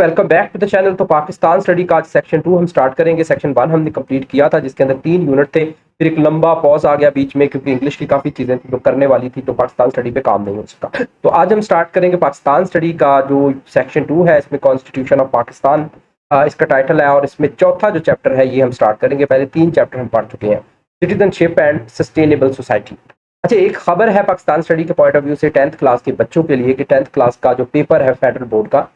Welcome back to the channel. तो Pakistan study का आज सेक्शन 2 हम स्टार्ट करेंगे। सेक्शन 1 हमने कंप्लीट किया था जिसके अंदर 3 यूनिट थे, फिर एक लंबा पॉज आ गया बीच में क्योंकि इंग्लिश की काफ़ी चीज़ें थी जो करने वाली थी, तो पाकिस्तान स्टडी पे काम नहीं हो सका। तो आज हम स्टार्ट करेंगे पाकिस्तान स्टडी का जो सेक्शन 2 है, इसमें कॉन्स्टिट्यूशन ऑफ पाकिस्तान इसका टाइटल है और इसमें चौथा जो चैप्टर है ये हम स्टार्ट करेंगे। पहले 3 चैप्टर हम पढ़ चुके हैं, सिटीजनशिप एंड सस्टेनेबल सोसाइटी। अच्छा, एक खबर है पाकिस्तान स्टडी के पॉइंट ऑफ व्यू से 10th क्लास के बच्चों के लिए कि 10th क्लास का जो पेपर है फेडरल बोर्ड का,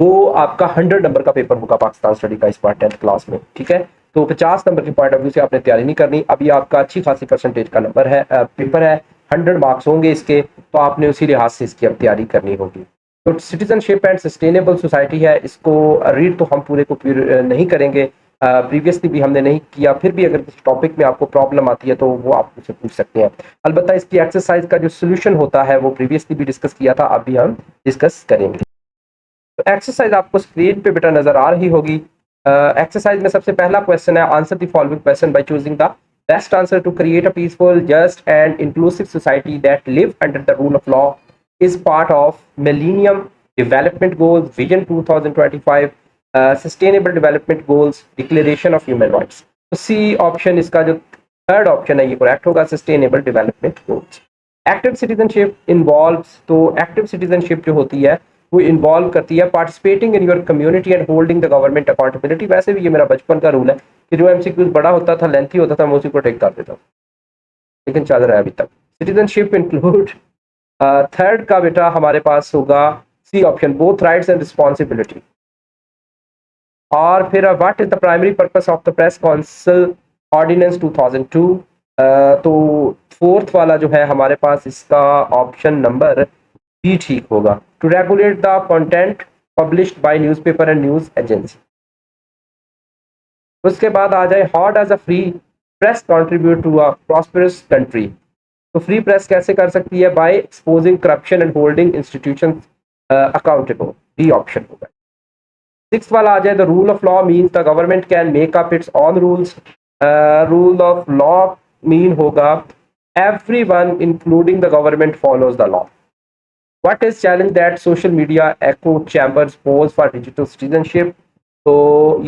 वो आपका 100 नंबर का पेपर होगा पाकिस्तान स्टडी का इस बार 10th क्लास में। ठीक है, तो 50 नंबर के पॉइंट ऑफ व्यू से आपने तैयारी नहीं करनी। अभी आपका अच्छी खासी परसेंटेज का नंबर है, पेपर है, 100 मार्क्स होंगे इसके, तो आपने उसी लिहाज से इसकी अब तैयारी करनी होगी। तो सिटीजनशिप एंड सस्टेनेबल सोसाइटी है, इसको रीड तो हम पूरे को नहीं करेंगे, प्रीवियसली भी हमने नहीं किया, फिर भी अगर किसी टॉपिक में आपको प्रॉब्लम आती है तो वो आप मुझसे पूछ सकते हैं। अलबत्ता इसकी एक्सरसाइज का जो सोल्यूशन होता है वो प्रीवियसली भी डिस्कस किया था, अभी हम डिस्कस करेंगे। तो एक्सरसाइज आपको स्क्रीन पे बेटा नजर आ रही होगी। एक्सरसाइज में सबसे पहला क्वेश्चन है, answer the following question by choosing the best answer to create a peaceful, just and inclusive society that live under the rule of law is part of millennium development goals, vision 2025, sustainable development goals, declaration of human rights. तो C option इसका जो third option है ये correct होगा, sustainable development goals. Active citizenship involves, तो active citizenship जो होती है वो इन्वॉल्व करती है participating in your community and holding the government accountability. वैसे भी ये मेरा बचपन का रूल है कि जो एमसीक्यूज बड़ा होता था, लेंथी होता था, मैं उसी को टेक कर देता हूँ, लेकिन चल रहा है अभी तक। सिटीजनशिप इंक्लूड थर्ड का बेटा हमारे पास होगा C option, both rights and responsibility. और फिर what is the primary purpose of the press council ordinance 2002। तो फोर्थ वाला जो है हमारे पास इसका ऑप्शन नंबर बी ठीक होगा, to regulate the content published by newspaper and news agency. उसके बाद आ जाए, how does a free press contribute to a prosperous country. तो फ्री प्रेस कैसे कर सकती है, by exposing corruption and holding institutions accountable, D option होगा। सिक्स्थ वाला आ जाए, the rule of law means the government can make up its own rules. Rule of law mean होगा everyone including the government follows the law. What is challenge that social media echo chambers pose for digital citizenship? तो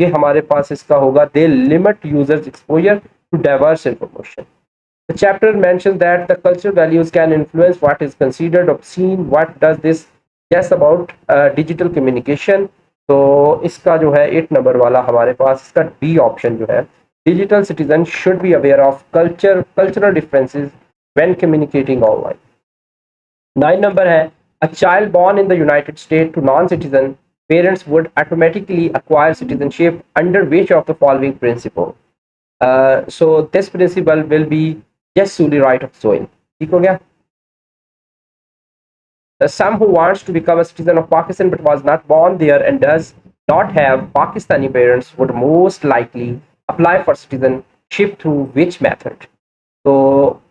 ये हमारे पास इसका होगा, they limit users exposure to diverse information. The chapter mentions that the cultural values can influence what is considered obscene. What does this guess about digital communication? तो इसका जो है 8 number वाला हमारे पास इसका डी ऑप्शन जो है, digital citizens should be aware of cultural differences when communicating online. 9 number है, a child born in the United States to non-citizen parents would automatically acquire citizenship under which of the following principle? So this principle will be yes solely right of soil. ठीक हो गया। Some who wants to become a citizen of Pakistan but was not born there and does not have Pakistani parents would most likely apply for citizenship through which method? तो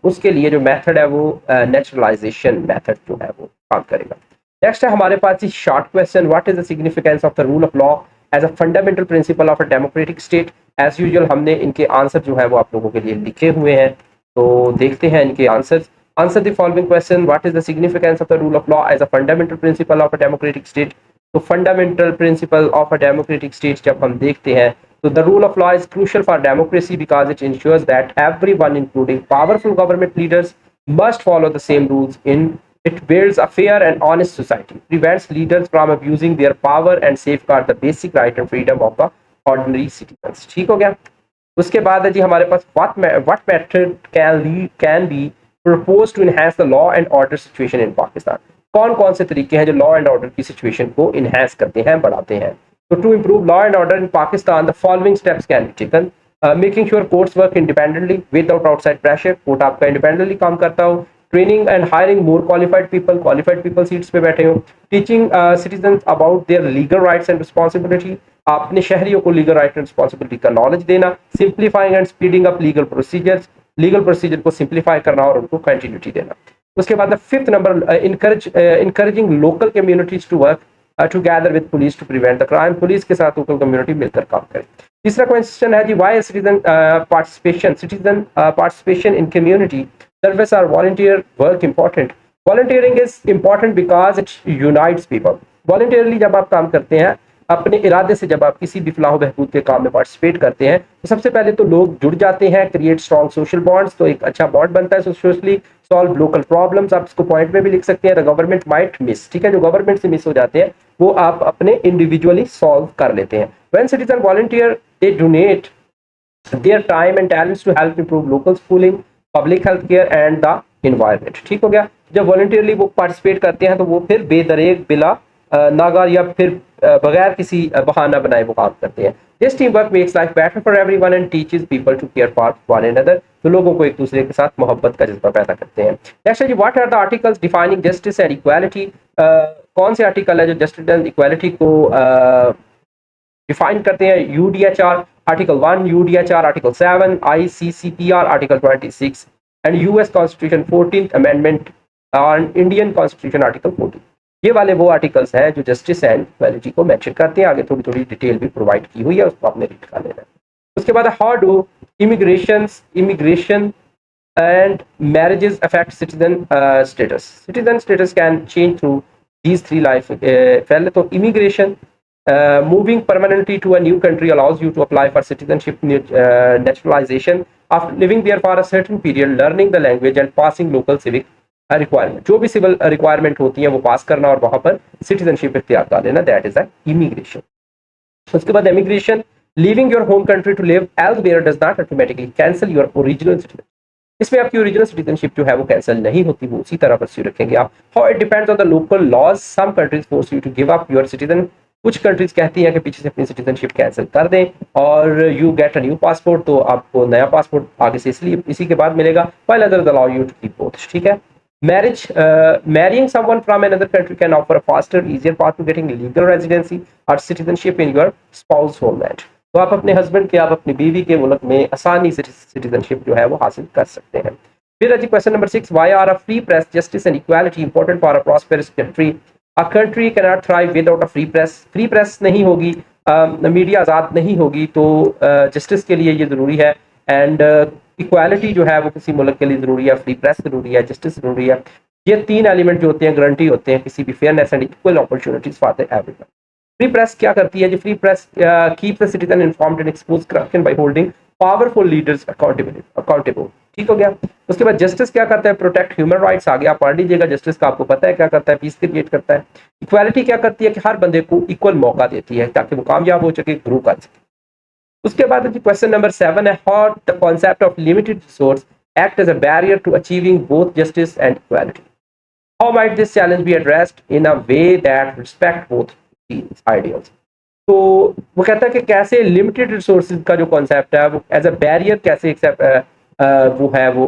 उसके लिए जो method है वो naturalisation method जो है वो काम करेगा। नेक्स्ट है हमारे पास short question, what is the significance of the rule of law as a fundamental principle of a democratic state. As usual हमने इनके आंसर जो है वो आप लोगों के लिए लिखे हुए हैं, तो देखते हैं इनके answers. Answer the following question, what is the significance of the rule of law as a fundamental principle of a democratic state. तो fundamental principle of a democratic state जब हम देखते हैं, so the rule of law is crucial for democracy because it ensures that everyone, including powerful government leaders, must follow the same rules. It builds a fair and honest society, prevents leaders from abusing their power, and safeguard the basic right and freedom of the ordinary citizens. ठीक हो गया। उसके बाद है जी हमारे पास what method can be proposed to enhance the law and order situation in Pakistan। कौन कौन से तरीके हैं जो लॉ एंड ऑर्डर की सिचुएशन को इनहेंस करते हैं, बढ़ाते हैं। So to improve law and order in Pakistan, the following steps can be taken. Making sure courts work independently without outside pressure. Court आपका independently काम करता हो. Training and hiring more qualified people seats पे बैठे हो. Teaching citizens about their legal rights and responsibility. अपने शहरियों को legal right and responsibility का knowledge देना. Simplifying and speeding up legal procedures. Legal procedure को simplify करना और उनको continuity देना. उसके बाद fifth number, encouraging local communities to work together with police to prevent the crime। Police के साथ लोकल कम्युनिटी मिलकर काम करे। तीसरा क्वेश्चन है जी, why is citizen participation in community service or volunteer work important? Volunteering is important because it unites people। voluntarily जब आप काम करते हैं अपने इरादे से जब आप किसी भी फलाह बहबूद के काम में पार्टिसिपेट करते हैं तो सबसे पहले तो लोग जुड़ जाते हैं, क्रिएट स्ट्रॉन्ग सोशल बॉन्ड्स, तो एक अच्छा बॉन्ड बनता है सोशली, सॉल्व लोकल प्रॉब्लम्स, आप इसको पॉइंट में भी लिख सकते हैं, द गवर्नमेंट माइट मिस, ठीक है, जो गवर्नमेंट से मिस हो जाते हैं वो आप अपने इंडिविजुअली सॉल्व कर लेते हैं। When citizen volunteer they donate their time and talents to help improve local schooling, public health care and the environment। ठीक हो गया। जब वॉलंटियरली वो पार्टिसिपेट करते हैं तो वो फिर बेदरेग बिला नागा या फिर बगैर किसी बहाना बनाए वो काम करते हैं। This team work makes life better for everyone and teaches people to care for one another, तो लोगों को एक दूसरे के साथ मोहब्बत का जज्बा पैदा करते हैं। नेक्स्ट है जी, what are the articles defining justice and equality. कौन से आर्टिकल है जो जस्टिस एंड इक्वालिटी को डिफाइन करते हैं? UDHR article 1, UDHR article 7, ICCPR article 26 and US constitution 14th amendment और इंडियन कॉन्स्टिट्यूशन आर्टिकल 14। ये वाले वो आर्टिकल्स हैं जो जस्टिस एंड इक्वालिटी को मेंशन करते हैं। आगे थोड़ी थोड़ी डिटेल भी प्रोवाइड की हुई है, उसको आपने रीड कर लेना है। उसके बाद how do immigration and marriages affect citizen status. Citizen status can change through these 3 life. पहले तो immigration, moving permanently to a new country allows you to apply for citizenship naturalization after living there for a certain period, learning the language and passing local civic requirement। जो भी civil requirement होती है वो पास करना और वहां पर citizenship इख्तियार कर लेना, दैट इज इमिग्रेशन। उसके बाद immigration, leaving your home country to live elsewhere does not automatically cancel your original citizenship. इसमें आपकी ओरिजिनल सिटीजनशिप जो है वो कैंसिल नहीं होती, वो उसी तरह परस्यू रखेंगे आप। How it depends on the local laws, some countries force you to give up your citizen. कुछ कंट्रीज कहती हैं कि पीछे से अपनी सिटीजनशिप कैंसिल कर दें और you get a new passport, तो आपको नया पासपोर्ट आगे से इसलिए इसी के बाद मिलेगा। While others allow you to keep both, ठीक है। Marriage, marrying someone from another country can offer a faster, easier path to getting legal residency or citizenship in your spouse homeland। तो आप अपने हस्बैंड के, आप अपनी बीवी के मुल्क में आसानी से सिटीजनशिप जो है वो हासिल कर सकते हैं। फिर question number 6, why are a free press, justice and equality important for a prosperous country. A country cannot thrive without a free press। Free press नहीं होगी, मीडिया आज़ाद नहीं होगी तो जस्टिस के लिए ये ज़रूरी है, एंड इक्वालिटी जो है वो किसी मुल्क के लिए ज़रूरी है, फ्री प्रेस ज़रूरी है, जस्टिस ज़रूरी है। ये 3 एलिमेंट जो होते हैं गारंटी होते हैं किसी भी fairness and equal opportunities for the everyone. Free press क्या करती है? जो free press keeps the citizen informed and expose corruption by holding powerful leaders accountable. ठीक हो गया। उसके बाद जस्टिस क्या करता है? Protect human rights. आगे आप पढ़ लीजिएगा जस्टिस का, आपको पता है क्या करता है, पीस क्रिएट करता है। इक्वालिटी क्या करती है कि हर बंदे को इक्वल मौका देती है ताकि वो कामयाब हो सके, ग्रो कर सके। उसके बाद क्वेश्चन नंबर 7 है, how the concept of limited resource act as a barrier to achieving both justice and equality. How might this challenge be addressed in a way that respect both these ideals. तो वो कहता है कि कैसे limited resources का जो concept है वो एज अ बैरियर कैसे वो है वो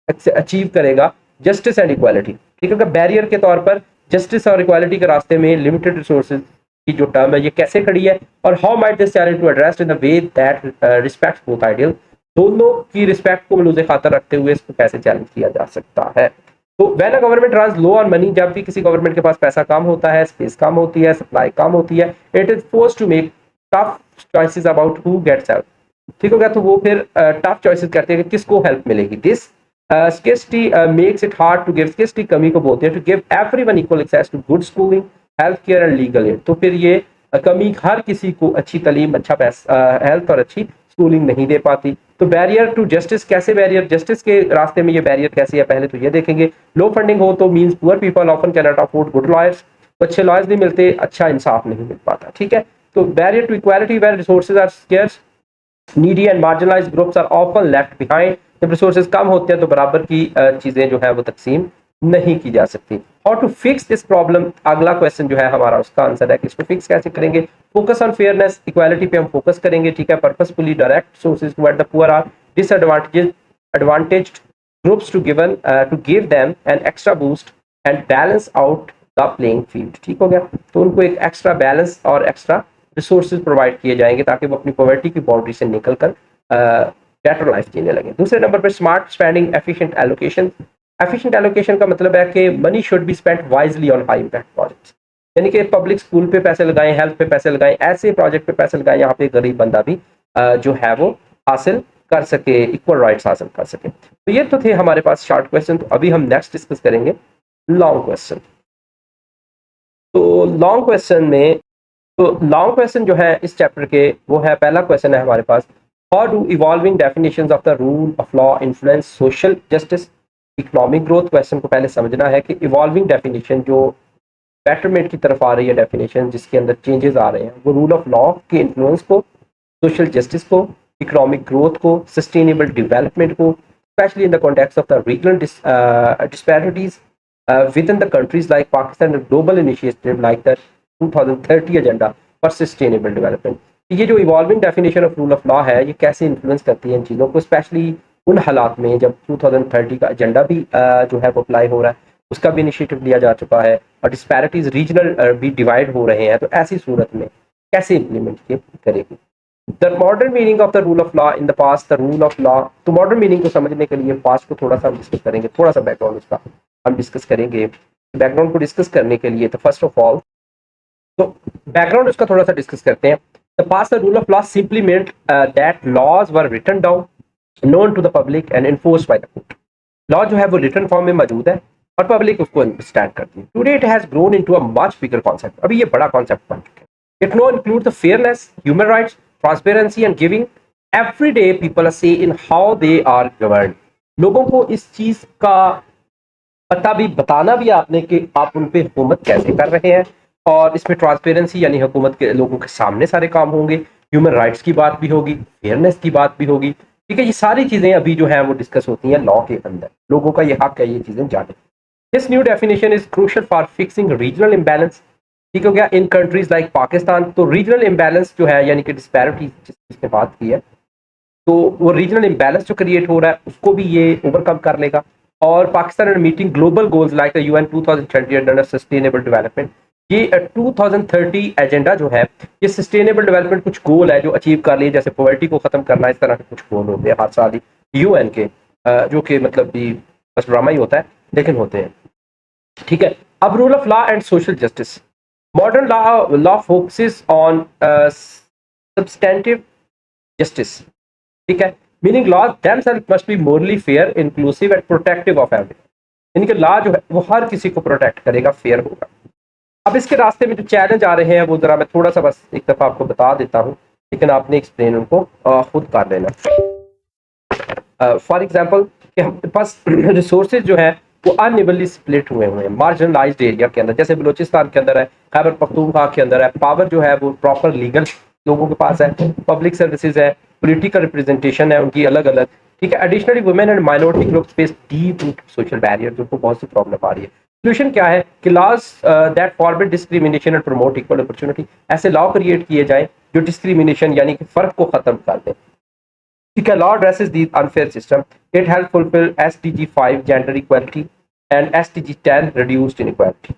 अचीव करेगा जस्टिस एंड इक्वालिटी। ठीक है, बैरियर के तौर पर जस्टिस और इक्वालिटी के रास्ते में लिमिटेड रिसोर्सेज की जो टर्म है ये कैसे खड़ी है, और how might this challenge to address in the way that respects both ideal. दोनों की रिस्पेक्ट को मलूज़े खातर रखते हुए इसको कैसे चैलेंज किया जा सकता है। तो when a government runs low on money, जब भी किसी गवर्नमेंट के पास पैसा कम होता है, स्पेस कम होती है, सप्लाई कम होती है, it is forced to make tough choices about who gets help. ठीक हो गया। तो वो फिर टफ चॉइसेस करते हैं कि किसको हेल्प मिलेगी। This scarcity makes it hard to give, scarcity कमी को बोलते हैं, to give everyone equal access to good schooling, health care and legal aid। तो फिर ये कमी हर किसी को अच्छी तालीम, अच्छा हेल्थ और अच्छी स्कूलिंग नहीं दे पाती। तो बैरियर टू जस्टिस, कैसे बैरियर जस्टिस के रास्ते में ये बैरियर कैसे है, पहले तो ये देखेंगे। लो फंडिंग हो तो means poor people often can not afford good lawyers, तो अच्छे लॉयर्स नहीं मिलते, अच्छा इंसाफ नहीं मिल पाता। ठीक है। तो barrier to equality, where resources are scarce, needy and marginalised groups are often left behind. जब रिसोर्सेज कम होते हैं तो बराबर की चीजें जो है वो तकसीम नहीं की जा सकती। How to fix this problem, अगला क्वेश्चन जो है हमारा उसका आंसर है कि इसको फिक्स कैसे करेंगे। फोकस ऑन फेयरनेस, इक्वालिटी पे हम फोकस करेंगे। ठीक है। Purposefully direct sources toward the poor or disadvantaged groups to give them an extra boost and balance out the playing field। ठीक हो गया। तो उनको एक एक्स्ट्रा बैलेंस और एक्स्ट्रा रिसोर्सेज प्रोवाइड किए जाएंगे ताकि वो अपनी पॉवर्टी की बाउंड्री से निकलकर बेटर लाइफ जीने लगे। दूसरे नंबर पर smart spending, efficient allocation. Efficient allocation का मतलब है कि money should be spent wisely on high impact projects, यानी कि पब्लिक स्कूल पे पैसे लगाएं, हेल्थ पे पैसे लगाएं, ऐसे प्रोजेक्ट पे पैसे लगाएं यहाँ पे गरीब बंदा भी जो है वो हासिल कर सके, इक्वल राइट्स हासिल कर सके। तो ये तो थे हमारे पास शॉर्ट क्वेश्चन। तो अभी हम नेक्स्ट डिस्कस करेंगे लॉन्ग क्वेश्चन। तो लॉन्ग क्वेश्चन में तो लॉन्ग क्वेश्चन जो है इस चैप्टर के वो है, पहला क्वेश्चन है हमारे पास, how do evolving definitions of the rule of law influence social justice, economic growth. Question को पहले समझना है कि इवॉल्विंग डेफिनेशन जो बेटरमेंट की तरफ आ रही है, डेफिनेशन जिसके अंदर चेंजेस आ रहे हैं, वो रूल ऑफ लॉ के इन्फ्लुएंस को, सोशल जस्टिस को, इकोनॉमिक ग्रोथ को, सस्टेनेबल डेवलपमेंट को, specially in the context of the regional disparities within the countries like Pakistan and global initiative like the 2030 agenda for sustainable development। ये जो evolving definition of rule of law है, ये कैसे influence करती है इन चीज़ों को, स्पेशली उन हालात में जब 2030 का एजेंडा भी जो है वो अप्लाई हो रहा है, उसका भी इनिशिएटिव लिया जा चुका है और डिस्पैरिटीज रीजनल भी डिवाइड हो रहे हैं, तो ऐसी सूरत में कैसे इम्प्लीमेंट ये करेगी। The modern meaning of the rule of law in the past, the rule of law. तो मॉडर्न मीनिंग को समझने के लिए पास्ट को थोड़ा सा हम डिस्कस करेंगे, थोड़ा सा बैकग्राउंड उसका हम डिस्कस करेंगे। बैकग्राउंड को डिस्कस करने के लिए तो फर्स्ट ऑफ ऑल तो बैकग्राउंड उसका थोड़ा सा डिस्कस करते हैं। The past the rule of law simply meant that laws were written down, known to the public and enforced by the court. Law जो है वो रिटन फॉर्म में मौजूद है और पब्लिक उसको अंडरस्टैंड करती है। Today it has grown into a much bigger concept. अभी ये बड़ा कॉन्सेप्ट बन चुका है। It now include the fairness, human rights, transparency and giving everyday people a say in how they are governed. लोगों को इस चीज का पता भी, बताना भी आपने कि आप उन पे हुकूमत कैसे कर रहे हैं, और इसमें ट्रांसपेरेंसी यानी हुकूमत के लोगों के सामने सारे काम होंगे, ह्यूमन राइट्स की बात भी होगी, फेयरनेस की बात भी होगी। ठीक है, ये सारी चीजें अभी जो है वो डिस्कस होती हैं लॉ के अंदर। लोगों का ये हक है ये चीजें जाने। This new definition is crucial for fixing regional imbalance. ठीक हो गया, इन कंट्रीज लाइक पाकिस्तान। तो रीजनल इम्बैलेंस जो है यानी कि डिस्पैरिटी जिसने बात की है, तो वो रीजनल इम्बैलेंस जो क्रिएट हो रहा है उसको भी ये ओवरकम कर लेगा। और Pakistan and meeting global goals like the UN 2030 agenda sustainable development. ये 2030 एजेंडा जो है ये सस्टेनेबल डेवलपमेंट कुछ गोल है जो अचीव कर लिए, जैसे पॉवर्टी को खत्म करना, इस तरह के कुछ गोल होते हैं हर साल ही यूएन के, जो कि मतलब भी बस ड्रामा ही होता है लेकिन होते हैं। ठीक है, अब rule of law and social justice. Modern law focuses on substantive justice. ठीक है, meaning laws themselves must be morally fair, inclusive and protective of everyone. यानी कि लॉ जो है वो हर किसी को प्रोटेक्ट करेगा, फेयर होगा। अब इसके रास्ते में जो चैलेंज आ रहे हैं वो जरा मैं थोड़ा सा बस एक दफा आपको बता देता हूँ, लेकिन आपने एक्सप्लेन उनको खुद कर लेना। फॉर एग्जाम्पल कि हमारे पास रिसोर्सेज जो है वो अनइवनली स्प्लिट हुए हैं मार्जिनलाइज्ड एरिया के अंदर, जैसे बलूचिस्तान के अंदर है, खैबर पख्तूनख्वा के अंदर है। पावर जो है वो प्रॉपर लीगल लोगों के पास है, पब्लिक सर्विसेज है, पॉलिटिकल रिप्रेजेंटेशन है उनकी अलग अलग। ठीक है, additionally women and minority groups face deep social barrier, जिनको बहुत सी प्रॉब्लम आ रही है। सोल्यूशन क्या है कि laws that forbid discrimination and promote equal opportunity. ऐसे लॉ क्रिएट किए जाए जो डिस्क्रिमिनेशन यानी कि फर्क को खत्म कर दें। ठीक है, law addresses the unfair system. It help fulfil SDG 5 gender equality and SDG 10 reduced inequality,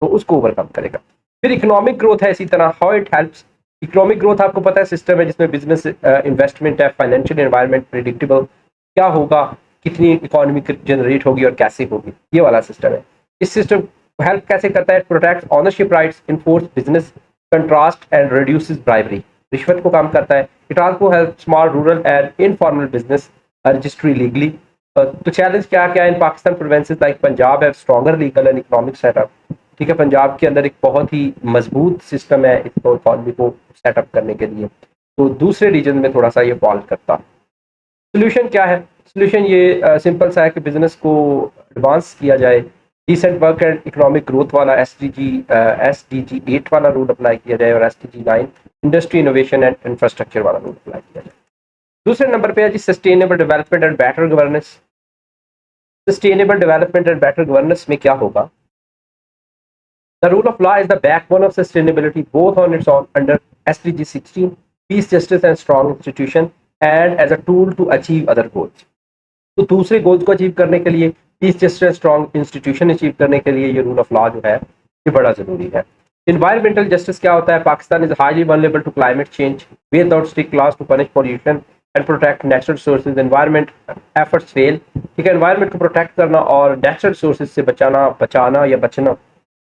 तो उसको ओवरकम करेगा। फिर इकोनॉमिक ग्रोथ है इसी तरह, how it helps. Economic growth आपको पता है सिस्टम है जिसमें बिजनेस इन्वेस्टमेंट है, फाइनेंशियल एनवायरनमेंट प्रेडिक्टेबल, क्या होगा, कितनी इकोनॉमी जनरेट होगी और कैसे होगी, ये वाला सिस्टम है। इस सिस्टम हेल्प कैसे करता है, protect ownership rights, enforce business contrast and reduces bribery, रिश्वत को कम करता है। It also help small rural and informal business registry legally. तो चैलेंज क्या क्या इन पाकिस्तान प्रोविंसेस लाइक पंजाब है stronger legal and economic setup. ठीक है, पंजाब के अंदर एक बहुत ही मजबूत सिस्टम है इसको इकोनॉमी को सेटअप करने के लिए, तो दूसरे रीजन में थोड़ा सा ये फॉल करता। सोल्यूशन क्या है, सोल्यूशन ये सिंपल सा है कि बिजनेस को एडवांस किया जाए, decent work and economic growth वाला SDG 8 वाला रूल अप्लाई किया जाए, और SDG 9 industry innovation and infrastructure वाला रूल अप्लाई किया जाए। दूसरे नंबर पे है जी sustainable development and better governance. Sustainable development and better governance में क्या होगा, the rule of law is the backbone of sustainability both on its own under SDG 16 peace justice and strong institution and as a tool to achieve other goals. तो दूसरे goals को achieve करने के लिए, peace justice and strong institution achieve करने के लिए ये रूल ऑफ लॉ जो है ये बड़ा जरूरी है। इन्वायरमेंटल जस्टिस क्या होता है, Pakistan is highly vulnerable to climate change, without strict laws to punish pollution and protect natural resources. Environment efforts fail. ठीक है, एनवायरमेंट को प्रोटेक्ट करना और नेचुरल रिसोर्सेज से बचाना या बचना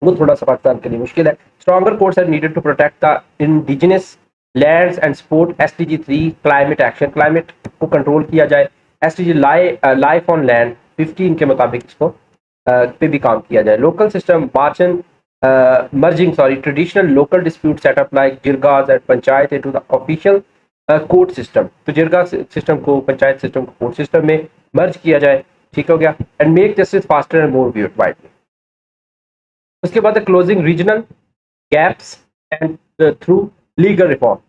वो थोड़ा सा पाकिस्तान के लिए मुश्किल है। Stronger courts are needed to protect the indigenous lands and support SDG 3 climate action, climate को कंट्रोल किया जाए। SDG लाइफ ऑन लैंड 15 के मुताबिक इसको पे भी काम किया जाए। Local system margin merging traditional local dispute setup like jirgas and panchayat into the official court system. तो जिरगा सिस्टम को पंचायत सिस्टम को कोर्ट सिस्टम में मर्ज किया जाए, ठीक हो गया, and make justice faster and more widely. उसके बाद closing regional gaps and through legal reform.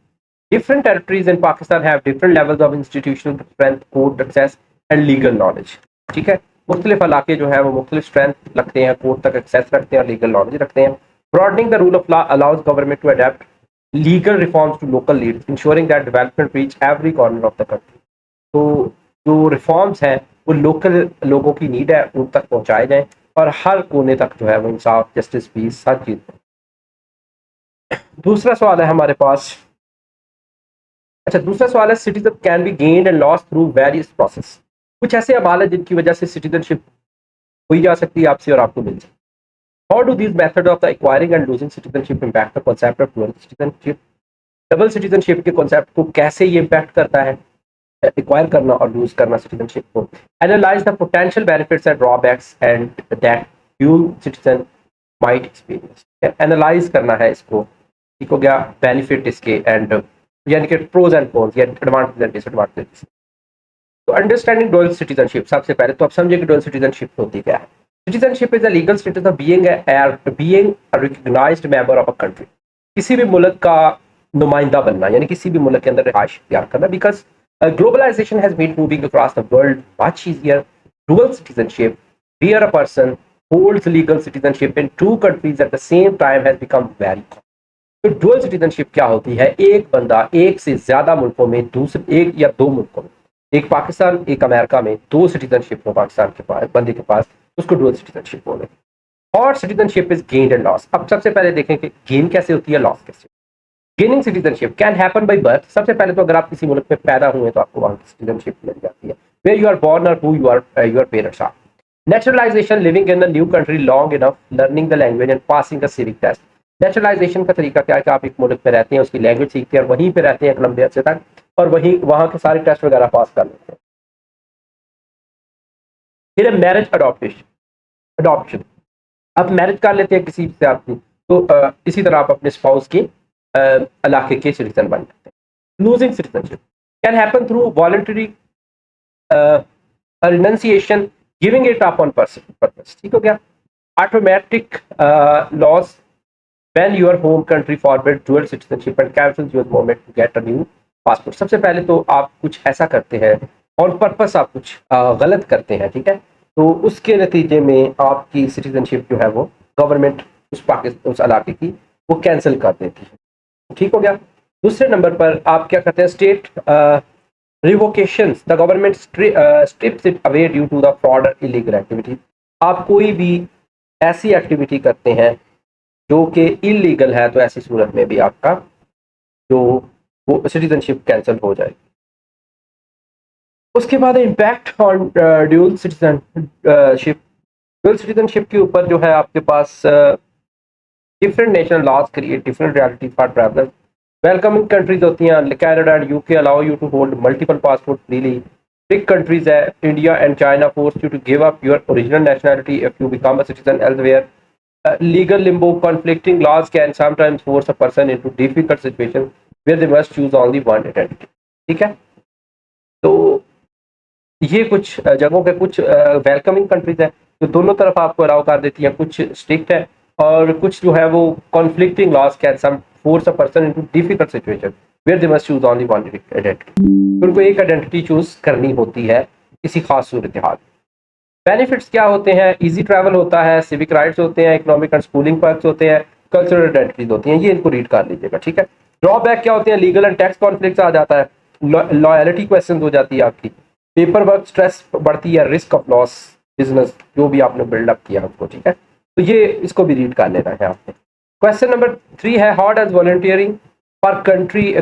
Different territories in Pakistan have different levels of institutional strength, court access and legal knowledge। ठीक है, मुख्तलिफ इलाके जो है वो मुख्तलिफ स्ट्रेंथ रखते हैं, कोर्ट तक एक्सेस रखते हैं और लीगल नॉलेज रखते हैं। Broadening the rule of law allows government to adapt legal reforms to local needs, ensuring that development reach every corner of the country. तो जो रिफॉर्म्स हैं वो लोकल लोगों की नीड है उन तक पहुंचाए जाएं और हर कोने तक जो है वो इंसाफ, जस्टिस, पीस, हर चीज। दूसरा सवाल है हमारे पास, अच्छा दूसरा सवाल है citizen can be gained and lost through various process. कुछ ऐसे अमाल है जिनकी वजह से सिटीजनशिप हुई जा सकती है आपसे और आपको मिल सकती है। How do these method of the acquiring and losing citizenship impact the concept of dual citizenship. Double citizenship के कांसेप्ट को कैसे ये इम्पैक्ट करता है, एक्वायर करना और लूज करना सिटीजनशिप को। Analyse the potential benefits and drawbacks and that dual citizen might experience. Analyse करना है इसको, ठीक हो गया, बेनिफिट इसके एंड यानी कि प्रोज एंड कॉन्स या एडवांटेज एंड डिसएडवांटेज। तो अंडरस्टैंडिंग डुअल सिटीजनशिप, सबसे पहले तो आप समझिए कि डुअल सिटीजनशिप होती क्या है। Citizenship is a legal status of being a recognised member of a country. किसी भी मुल्क का नुमाइंदा बनना यानी किसी भी मुल्क के अंदर रिहाइश इख्तियार करना। Because globalisation has made moving across the world much easier. Dual citizenship where a person holds legal citizenship in two countries at the same time has become very common. तो डुअल सिटीजनशिप क्या होती है, एक बंदा एक से ज्यादा मुल्कों में, दूसरे एक या दो मुल्कों में, एक पाकिस्तान एक अमेरिका में दो सिटीजनशिप हो पाकिस्तान के पास बंदे के पास, उसको डुअल सिटीजनशिप बोले। और citizenship is gained and loss. अब सबसे पहले देखें कि गेन कैसे होती है, लॉस कैसे। Gaining citizenship can happen by birth. सबसे पहले तो अगर आप किसी मुल्क में पैदा हुए तो आपको वहां की सिटीजनशिप मिल जाती है, वेयर यू आर बोर्न और who your parents are. Naturalisation living in a new country long enough, learning the language and passing a civic test. Naturalisation का तरीका क्या है कि आप एक मुल्क पे रहते हैं, उसकी लैंग्वेज सीखते हैं और वहीं पे रहते हैं एक लंबे अर्से तक और वहीं वहां के सारे टेस्ट वगैरह पास कर लेते हैं। फिर मैरिज अडॉप्शन, आप मैरिज कर लेते हैं किसी से आपकी, तो इसी तरह आप अपने स्पाउस के इलाके के सिटीजन बन जाते हैं। Losing citizenship can happen through voluntary renunciation, giving it up on purpose. ठीक हो गया। Automatic loss when your home country forbids dual citizenship and cancels your movement to get a new passport। सबसे पहले तो आप कुछ ऐसा करते हैं ऑन पर्पस, आप कुछ गलत करते हैं, ठीक है, तो उसके नतीजे में आपकी सिटीजनशिप जो है वो गवर्नमेंट उस पाकिस्तान उस इलाके की वो कैंसिल कर देती है। ठीक हो गया। दूसरे नंबर पर आप क्या करते हैं, state revocations, the government strips it away due to the fraud और इलीगल एक्टिविटी। आप कोई भी ऐसी एक्टिविटी करते हैं जो कि इलीगल है तो ऐसी सूरत में भी आपका जो वो सिटीजनशिप कैंसिल हो जाएगी। उसके बाद impact on dual citizenship. Dual citizenship के ऊपर जो है आपके पास different national laws create different reality for travellers. Welcoming countries होती हैं, Canada and UK allow you to hold multiple passport freely. Big countries है India and China force you to give up your original nationality if you become a citizen elsewhere. Legal limbo, conflicting laws can sometimes force a person into difficult situations where they must choose only one identity। ठीक है, तो ये कुछ जगहों पे कुछ welcoming countries है जो दोनों तरफ आपको अलाउ कर देती है, कुछ स्ट्रिक्ट है और कुछ जो है वो conflicting laws can some force a person into difficult situation where they must choose only one identity. उनको एक आइडेंटिटी चूज करनी होती है किसी खास सूरत हाल। बेनिफिट्स क्या होते हैं, इजी ट्रैवल होता है, सिविक राइट्स होते हैं, इकोनॉमिक एंड स्कूलिंग पर्क्स होते हैं, कल्चरल आइडेंटिटीज होती हैं, ये इनको रीड कर लीजिएगा। ठीक है। ड्रॉबैक क्या होते हैं, लीगल एंड टैक्स कॉन्फ्लिक्ट आ जाता है, लॉयलिटी क्वेश्चन हो जाती है आपकी, पेपर वर्क स्ट्रेस बढ़ती है, रिस्क ऑफ लॉस बिजनेस जो भी आपने बिल्डअप किया उसको। ठीक है, तो ये इसको भी रीड कर लेना है आपने। क्वेश्चन नंबर 3 है, how does volunteering for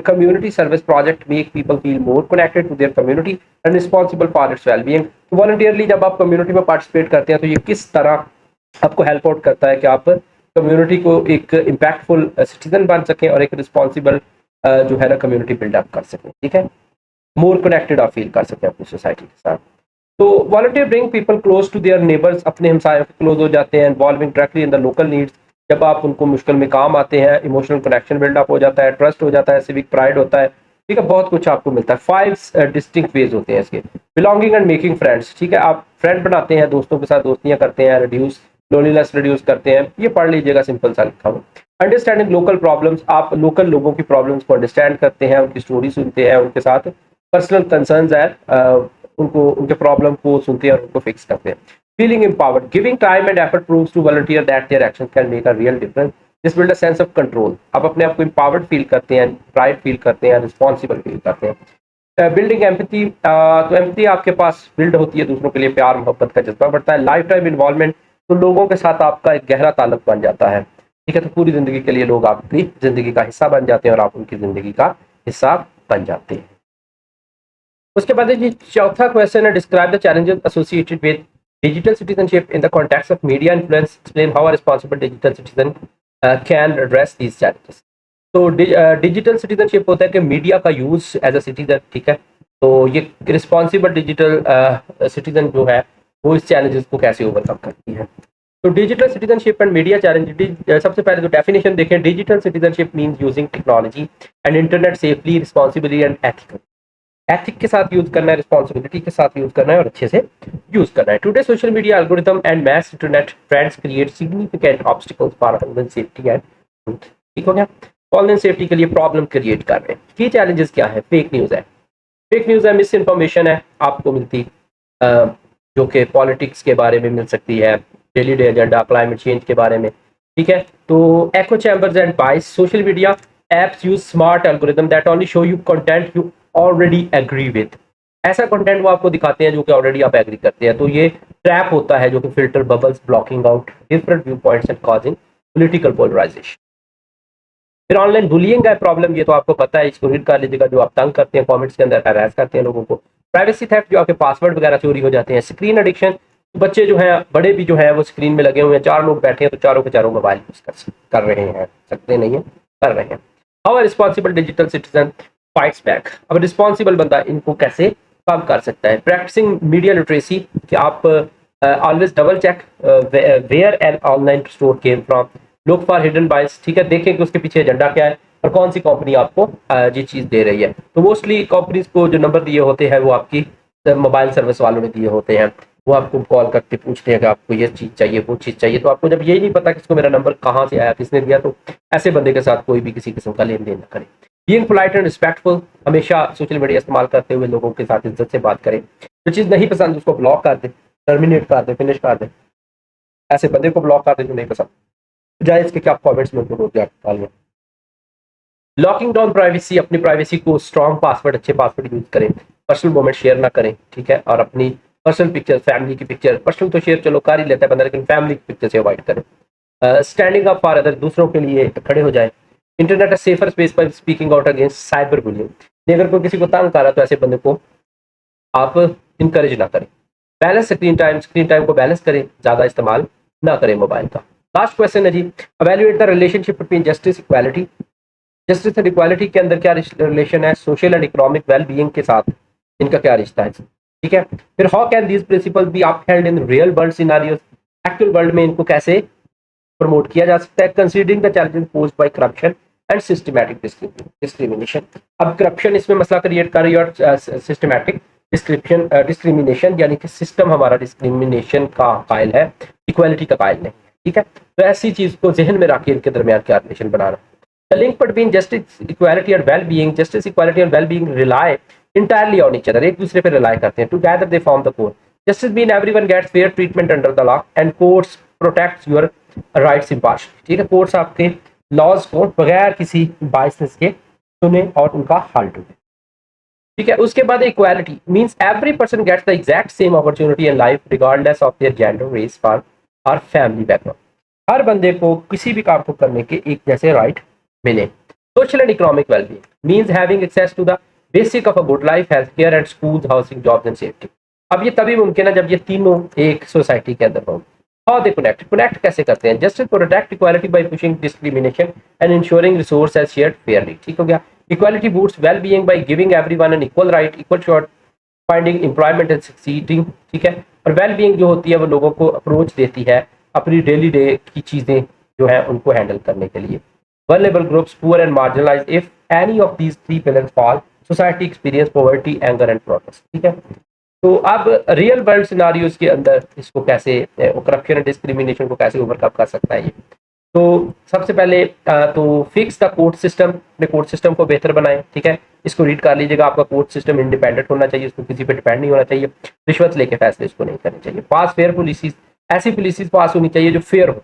community service project make people feel more connected to their community and responsible for its well-being। तो voluntarily जब आप कम्युनिटी में पार्टिसिपेट करते हैं तो ये किस तरह आपको हेल्प आउट करता है कि आप कम्युनिटी को एक इम्पैक्टफुल सिटीजन बन सकें और एक रिस्पॉन्सिबल जो है ना कम्युनिटी बिल्डअप कर सकें। ठीक है, मोर कनेक्टेड आप फील कर सकें अपनी सोसाइटी के साथ। तो volunteer bring people close to their neighbours, अपने हमसायों के क्लोज हो जाते हैं, involving directly in the local needs, जब आप उनको मुश्किल में काम आते हैं, इमोशनल कनेक्शन बिल्डअप हो जाता है, ट्रस्ट हो जाता है, सिविक प्राइड होता है, ठीक है, बहुत कुछ आपको मिलता है। 5 डिस्टिंक्ट वेज होते हैं इसके। बिलोंगिंग एंड मेकिंग फ्रेंड्स, ठीक है, आप फ्रेंड बनाते हैं, दोस्तों के साथ दोस्तियां करते हैं, रिड्यूस लोनलीनेस रिड्यूस करते हैं, ये पढ़ लीजिएगा, सिंपल सा लिखा हुआ। अंडरस्टैंडिंग लोकल प्रॉब्लम्स, आप लोकल लोगों की प्रॉब्लम्स को अंडरस्टैंड करते हैं, उनकी स्टोरी सुनते हैं, उनके साथ पर्सनल कंसर्न्स है उनको, उनके प्रॉब्लम को सुनते हैं और उनको फिक्स करते हैं। Feeling empowered, giving time and effort proves to volunteer that their actions can make a real difference. This build a sense of control. आप अपने आप को empowered फील करते हैं, प्राइड फील करते हैं, रिस्पॉन्सिबल फील करते हैं। बिल्डिंग एम्पैथी, तो एम्पैथी आपके पास बिल्ड होती है, दूसरों के लिए प्यार मोहब्बत का जज्बा बढ़ता है। लाइफ टाइम इन्वॉल्वमेंट, तो लोगों के साथ आपका एक गहरा ताल्लुक बन जाता है, ठीक है, तो पूरी जिंदगी के लिए लोग आपकी जिंदगी का हिस्सा बन जाते हैं और आप उनकी जिंदगी का हिस्सा बन जाते हैं। उसके बाद जी चौथा क्वेश्चन है, describe the challenges associated with digital citizenship in the context of media influence. Explain how a responsible digital citizen can address these challenges. तो डिजिटल सिटीजनशिप होता है कि मीडिया का यूज एज अ सिटीजन, ठीक है, तो ये रिस्पॉन्सिबल डिजिटल सिटीजन जो है वो इस चैलेंजेस को कैसे ओवरकम करती है। तो digital citizenship and media challenge, सबसे पहले तो डेफिनेशन देखें। Digital citizenship means using technology and internet safely, responsibly and ethically. Ethic के साथ यूज करना है, रिस्पॉन्सिबिलिटी के साथ यूज करना है और अच्छे से यूज करना है। Today social media algorithm and mess internet trends create significant obstacles for online safety and growth. ठीक हो गया, ऑनलाइन सेफ्टी के लिए प्रॉब्लम क्रिएट कर रहे हैं। की चैलेंजेस क्या है? फेक न्यूज है, फेक न्यूज है, मिस इन्फॉर्मेशन है आपको मिलती, जो कि पॉलिटिक्स के बारे में मिल सकती है, daily day agenda, climate change के बारे में, ठीक है। तो echo chambers and bias, social media apps use smart algorithm that only show you content you already agree with। ऐसा कंटेंट वो आपको दिखाते हैं जो कि ऑलरेडी आप एग्री करते हैं, तो ये ट्रैप होता है जो कि filter bubbles, blocking out different view points and causing political polarisation. फिर ऑनलाइन बुलिंग का प्रॉब्लम, ये तो आपको पता है, इसको रीड कर लीजिएगा, जो आप तंग करते हैं, कमेंट्स के अंदर हैरेस करते हैं लोगों को। प्राइवेसी थेफ्ट, जो आपके पासवर्ड वगैरह चोरी हो जाते हैं। स्क्रीन एडिक्शन, बच्चे जो हैं, बड़े भी जो हैं, वो स्क्रीन में लगे हुए हैं, 4 लोग बैठे हैं तो चारों के चारों मोबाइल यूज कर रहे हैं, सकते नहीं है, कर रहे हैं। How responsible digital citizen fights back, अब रिस्पॉन्सिबल बंदा इनको कैसे कम कर सकता है। प्रैक्टिसिंग मीडिया लिटरेसी, कि आप always double check where an online store came from, look for hidden bias, ठीक है, देखें कि उसके पीछे एजेंडा क्या है और कौन सी कंपनी आपको ये चीज़ दे रही है। तो मोस्टली कंपनीज को जो नंबर दिए होते हैं वो आपकी मोबाइल सर्विस वालों ने दिए होते हैं, वो आपको कॉल करके पूछते हैं कि आपको ये चीज़ चाहिए, वो चीज़ चाहिए। तो आपको जब यही नहीं पता कि इसको मेरा नंबर कहाँ से आया, किसने दिया, तो ऐसे बंदे के साथ कोई भी किसी किस्म का लेन देन न करें। बीइंग पोलाइट एंड रिस्पेक्टफुल, हमेशा सोशल मीडिया इस्तेमाल करते हुए लोगों के साथ इज्जत से बात करें। जो चीज़ नहीं पसंद उसको ब्लॉक कर दे, टर्मिनेट कर दे, फिनिश कर दे, ऐसे बंदे को ब्लॉक कर दे जो नहीं पसंद, जाए इसके क्या कमेंट्स में उनको रोक डालिए। लॉकिंग डाउन प्राइवेसी, अपनी प्राइवेसी को स्ट्रॉन्ग पासवर्ड, अच्छे पासवर्ड यूज करें, पर्सनल मोमेंट शेयर ना करें, ठीक है, और अपनी पर्सनल पिक्चर, फैमिली की पिक्चर, पर्सनल तो शेयर चलो कर ही लेता है बंदा, लेकिन फैमिली की पिक्चर से अवॉइड करें। स्टैंडिंग अप फॉर अदर, दूसरों के लिए खड़े हो जाए। इंटरनेट अ सेफर स्पेस पर speaking out against cyber bullying, अगर कोई किसी को तंग कर रहा है तो ऐसे बंदे को आप इनकरेज ना करें। बैलेंस स्क्रीन टाइम को बैलेंस करें, ज़्यादा इस्तेमाल ना करें मोबाइल का। लास्ट क्वेश्चन है जी, evaluate the relationship between justice equality. Justice and equality के अंदर क्या रिलेशन है, social and economic well being के साथ इनका क्या रिश्ता है, ठीक है। फिर how can these principles be upheld in real world scenarios, actual world में इनको कैसे प्रमोट किया जा सकता है। Considering the challenges posed by corruption and systematic discrimination, अब करप्शन इसमें मसला क्रिएट कर रही है और सिस्टमैटिक डिस्क्रिमिनेशन, यानी कि सिस्टम हमारा डिस्क्रिमिनेशन का कायल है, इक्वालिटी का कायल नहीं, ठीक है। तो ऐसी चीज को जहन में रखिए, इनके दरमियान क्या रिलेशन बनाना। The link between justice equality and well being, justice equality and well being rely entirely on each other, एक दूसरे पर रिलाई करते हैं। Together they form the core. Justice mean everyone gets fair treatment under the law and courts protects your rights impartially, ठीक है, courts आपके laws को बगैर किसी बायसनेस के सुने और उनका हल ढूंढे, ठीक है। उसके बाद equality means every person gets the exact same opportunity in life regardless of their gender, race, caste और फैमिली बैकग्राउंड। हर बंदे को किसी भी काम को करने के एक जैसे राइट मिले। Social and economic wellbeing means having access to the basic of a good life, health care and schools, housing, jobs and safety. अब ये तभी मुमकिन है जब ये तीनों एक सोसाइटी के अंदर हों। हाउ दे कनेक्ट कैसे करते हैं। Justice protect equality by pushing discrimination and ensuring resource as shared fairly, ठीक हो गया। Equality boosts well being by giving everyone an equal right, equal shot, finding employment and succeeding, ठीक है। और well being जो होती है वो लोगों को अप्रोच देती है अपनी डेली डे की चीज़ें जो है उनको हैंडल करने के लिए। Vulnerable groups, poor and marginalised, if any of these three pillars fall, society experience poverty, anger and protest. ठीक है, तो अब रियल वर्ल्ड सिनारियोज के अंदर इसको कैसे, करप्शन एंड डिस्क्रिमिनेशन को कैसे ओवरकम कर सकता है ये। तो सबसे पहले तो फिक्स द कोर्ट सिस्टम, अपने कोर्ट सिस्टम को बेहतर बनाएं। ठीक है, इसको रीड कर लीजिएगा, आपका कोर्ट सिस्टम इंडिपेंडेंट होना चाहिए, उसको किसी पे डिपेंड नहीं होना चाहिए, रिश्वत लेके फैसले इसको नहीं करने चाहिए। पास फेयर पॉलिसीज, ऐसी पॉलिसीज पास होनी चाहिए जो फेयर हो,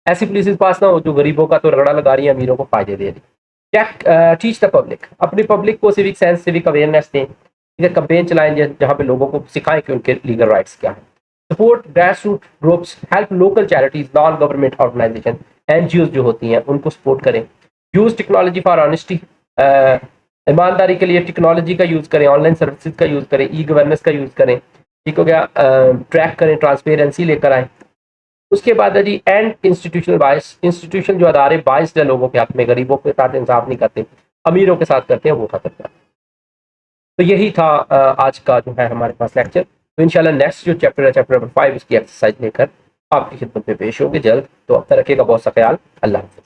ऐसी पॉलिसीज पास ना हो जो गरीबों का तो रगड़ा लगा रही है, अमीरों को फायदे दे रही। टीच द पब्लिक, अपनी पब्लिक को सिविक सेंस, सिविक अवेयरनेस दें। ठीक है, कैंपेन चलाएं जहाँ पे लोगों को सिखाएं कि उनके लीगल राइट्स क्या है। Support grass root groups, help local charities, non government organisation, NGO जो होती हैं उनको सपोर्ट करें। यूज टेक्नोलॉजी फॉर ऑनेस्टी, ईमानदारी के लिए टेक्नोलॉजी का यूज करें, ऑनलाइन सर्विसेज का यूज करें, ई गवर्नेंस का यूज करें। ठीक हो गया, ट्रैक करें, ट्रांसपेरेंसी लेकर आए। उसके बाद है जी एंड इंस्टीट्यूशनल बायस, इंस्टीट्यूशन जो अदारे बायस्ड है लोगों के हाथ में, गरीबों के साथ इंसाफ नहीं करते, अमीरों के साथ करते हैं, वो खत्म कर। तो यही था आज का जो है हमारे पास लेक्चर। तो इंशाल्लाह नेक्स्ट जो चैप्टर है, चैप्टर नंबर 5, उसकी एक्सरसाइज लेकर आपकी खिदमत में पेश होगी जल्द। तो अब तक रखिएगा बहुत सा ख्याल। अल्लाह हाफ़िज़।